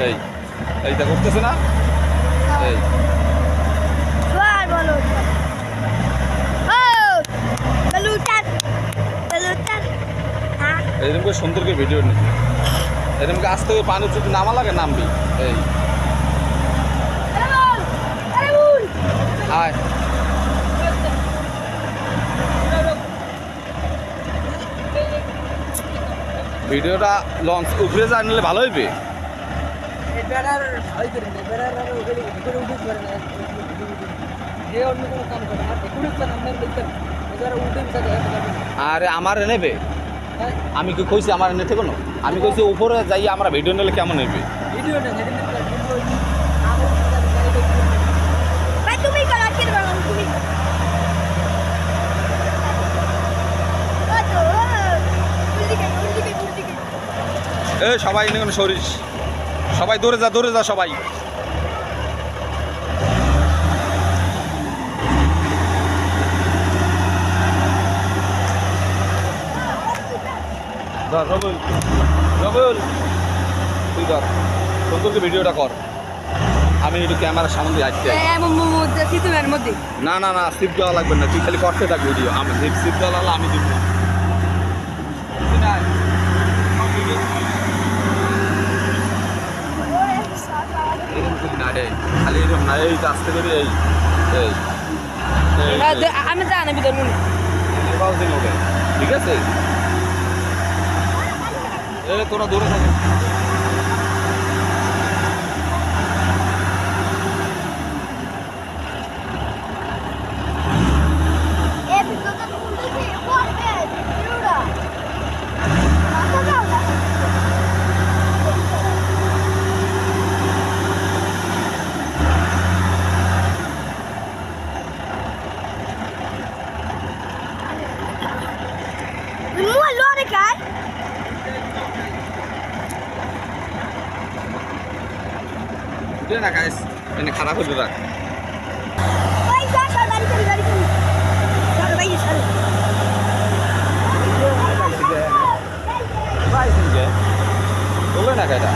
এই এইটা করতেছে না এই এরকম করে সুন্দর করে ভিডিও নিবি এরকম করে আজ থেকে পানি যদি নামা লাগে নামবি এই আয় ভিডিওটা লঞ্চ উপরে জানলে ভালো হইবে আরে আমার নেবে আমি কি কইছি আমার এনে থেকে আমি কইছি উপরে যাই আমরা ভিডিও নিলে কেমন হইবে ভিডিও এ সবাই এখানে সরিস সবাই দৌড়ে যা সবাই রবুল তুই ধর সুন্দর ভিডিওটা কর আমি একটু ক্যামেরার সামনে দিয়ে আসছি না না না সিপ দেওয়া লাগবে না তুই খালি করতে থাক ভিডিও আমি সিপ দেওয়া লাগলে আমি দিব না রে খালি এরকম না এই আসতে করে এই আমি জানি ভিতর মনে ঠিক আছে তোরা দূরে থাকে না গাইস এনে খারাপ হলো রাখ বলবে না গাইটা